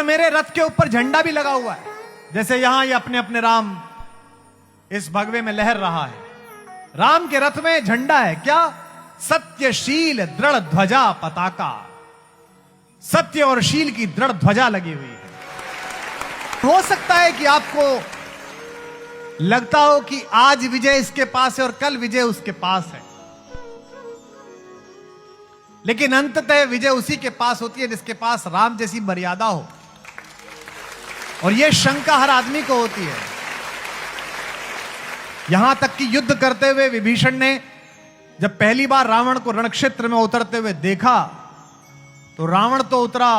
और मेरे रथ के ऊपर झंडा भी लगा हुआ है, जैसे यहां ये अपने अपने राम इस भगवे में लहर रहा है। राम के रथ में झंडा है क्या? सत्यशील दृढ़ ध्वजा पताका, सत्य और शील की दृढ़ ध्वजा लगी हुई है। हो सकता है कि आपको लगता हो कि आज विजय इसके पास है और कल विजय उसके पास है, लेकिन अंततः विजय उसी के पास होती है जिसके पास राम जैसी मर्यादा हो। और यह शंका हर आदमी को होती है। यहां तक कि युद्ध करते हुए विभीषण ने जब पहली बार रावण को रणक्षेत्र में उतरते हुए देखा, तो रावण तो उतरा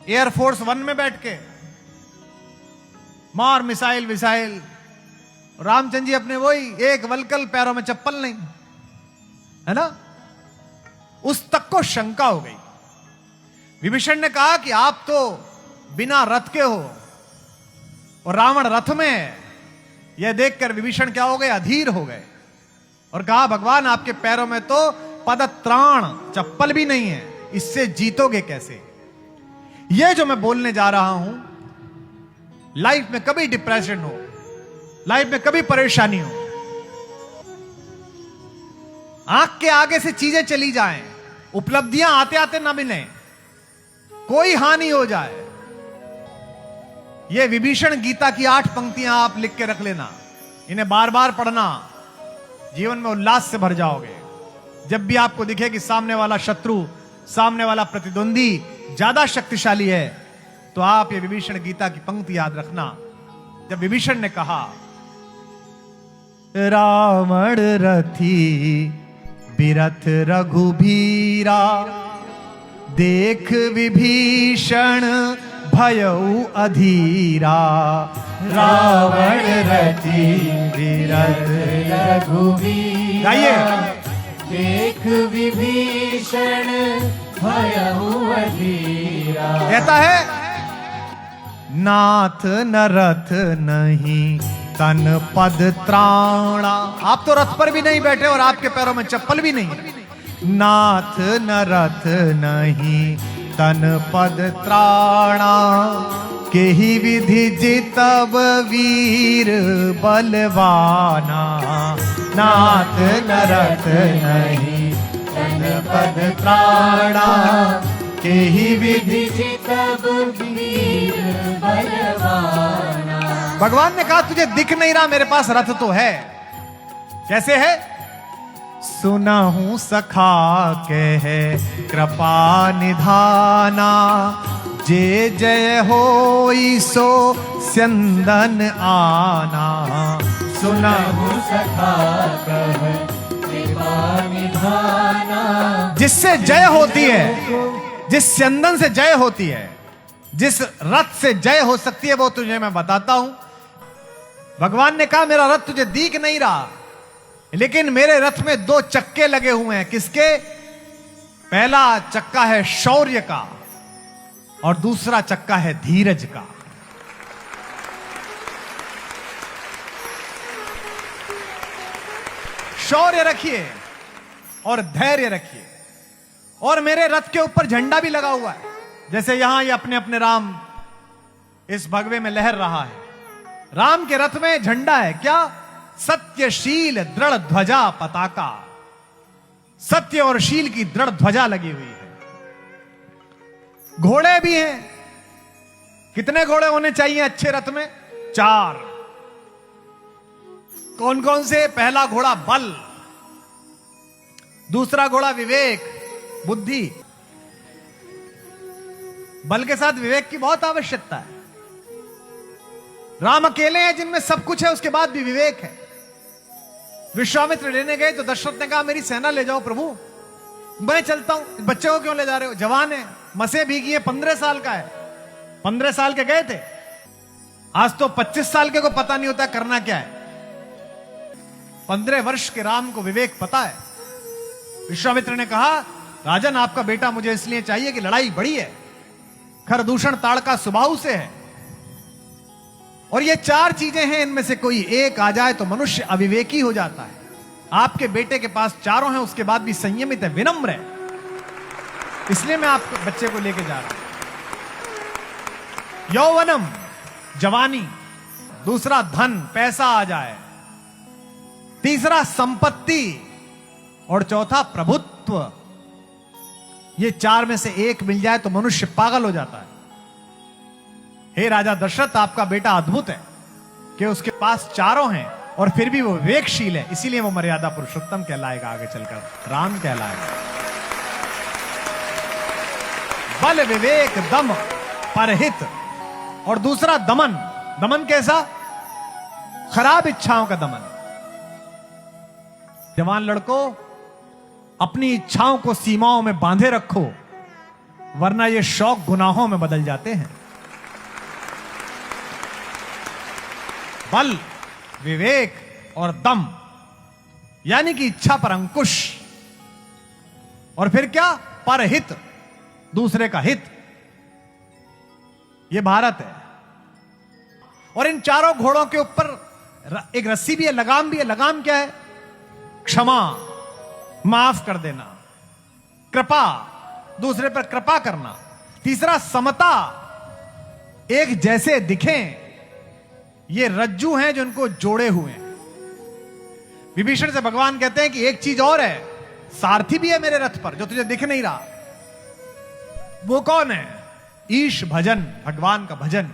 एयरफोर्स 1 में बैठ के, मार मिसाइल विसाइल। रामचंद्र जी अपने वही एक वलकल, पैरों में चप्पल नहीं, है ना। उस तक को शंका हो गई। विभीषण ने कहा कि आप तो बिना रथ के हो और रावण रथ में है। यह देखकर विभीषण क्या हो गए? अधीर हो गए और कहा, भगवान आपके पैरों में तो पदत्राण चप्पल भी नहीं है, इससे जीतोगे कैसे? यह जो मैं बोलने जा रहा हूं, लाइफ में कभी डिप्रेशन हो, लाइफ में कभी परेशानी हो, आंख के आगे से चीजें चली जाएं, उपलब्धियां आते आते ना मिलें, कोई हानि हो जाए, यह विभीषण गीता की 8 पंक्तियां आप लिख के रख लेना, इन्हें बार बार पढ़ना, जीवन में उल्लास से भर जाओगे। जब भी आपको दिखे कि सामने वाला शत्रु, सामने वाला प्रतिद्वंदी ज्यादा शक्तिशाली है, तो आप ये विभीषण गीता की पंक्ति याद रखना। जब विभीषण ने कहा, रावण रथी बिरथ रघुबीरा, देख विभीषण भयउ अधीरा। रावण रथी बिरथ रघुबीरा, गाइए। देख विभीषण भयउ अधीरा। कहता है, नाथ न रथ नहीं तन पद त्राणा। आप तो रथ पर भी नहीं बैठे और आपके पैरों में चप्पल भी नहीं है। नाथ न रथ नहीं तन पद त्राणा, केहि विधि जितब वीर बलवाना। नाथ न रथ नहीं तन पद त्राणा, केहि विधि जितब वीर बलवाना। भगवान ने कहा, तुझे दिख नहीं रहा, मेरे पास रथ तो है। कैसे है? सुनहूं सखा कहे कृपा निधाना, जे जय होई सो स्यंदन आना। सुनहूं सखा कहे कृपा निधाना, जिससे जय होती है, जिस स्यंदन से जय होती है, जिस रथ से जय हो सकती है, वो तुझे मैं बताता हूं। भगवान ने कहा, मेरा रथ तुझे दिख नहीं रहा, लेकिन मेरे रथ में 2 चक्के लगे हुए हैं। किसके? पहला चक्का है शौर्य का और दूसरा चक्का है धीरज का। शौर्य रखिए और धैर्य रखिए। और मेरे रथ के ऊपर झंडा भी लगा हुआ है, जैसे यहां ये अपने अपने राम इस भगवे में लहर रहा है। राम के रथ में झंडा है क्या? सत्यशील दृढ़ ध्वजा पताका, सत्य और शील की दृढ़ ध्वजा लगी हुई है। घोड़े भी हैं। कितने घोड़े होने चाहिए अच्छे रथ में? 4। कौन कौन से? पहला घोड़ा बल, दूसरा घोड़ा विवेक बुद्धि। बल के साथ विवेक की बहुत आवश्यकता है। राम अकेले हैं जिनमें सब कुछ है, उसके बाद भी विवेक है। विश्वामित्र लेने गए तो दशरथ ने कहा, मेरी सेना ले जाओ प्रभु, मैं चलता हूं। बच्चे को क्यों ले जा रहे हो? जवान है, मसे भीगी है, 15 साल का है। 15 साल के गए थे, आज तो 25 साल के को पता नहीं होता करना क्या है। 15 वर्ष के राम को विवेक पता है। विश्वामित्र ने कहा, राजन आपका बेटा मुझे इसलिए चाहिए कि लड़ाई बड़ी है, खरदूषण ताड़का स्वभाव से है, और ये 4 चीजें हैं, इनमें से कोई एक आ जाए तो मनुष्य अविवेकी हो जाता है। आपके बेटे के पास चारों हैं, उसके बाद भी संयमित है, विनम्र है, इसलिए मैं आपके बच्चे को लेके जा रहा हूं। यौवनम जवानी, दूसरा धन पैसा आ जाए, तीसरा संपत्ति और चौथा प्रभुत्व। ये चार में से एक मिल जाए तो मनुष्य पागल हो जाता है। हे राजा दशरथ, आपका बेटा अद्भुत है कि उसके पास चारों हैं और फिर भी वो विवेकशील है, इसीलिए वो मर्यादा पुरुषोत्तम कहलाएगा, आगे चलकर राम कहलाएगा। बल विवेक दम परहित और दूसरा दमन। दमन कैसा? खराब इच्छाओं का दमन। जवान लड़कों, अपनी इच्छाओं को सीमाओं में बांधे रखो, वरना ये शौक गुनाहों में बदल जाते हैं। बल विवेक और दम, यानी कि इच्छा पर अंकुश, और फिर क्या? परहित, दूसरे का हित। यह भारत है। और इन चारों घोड़ों के ऊपर एक रस्सी भी है, लगाम भी है। लगाम क्या है? क्षमा, माफ कर देना, कृपा, दूसरे पर कृपा करना। तीसरा समता, एक जैसे दिखें। ये रज्जू हैं जो उनको जोड़े हुए हैं। विभीषण से भगवान कहते हैं कि एक चीज और है, सारथी भी है मेरे रथ पर जो तुझे दिख नहीं रहा। वो कौन है? ईश भजन, भगवान का भजन।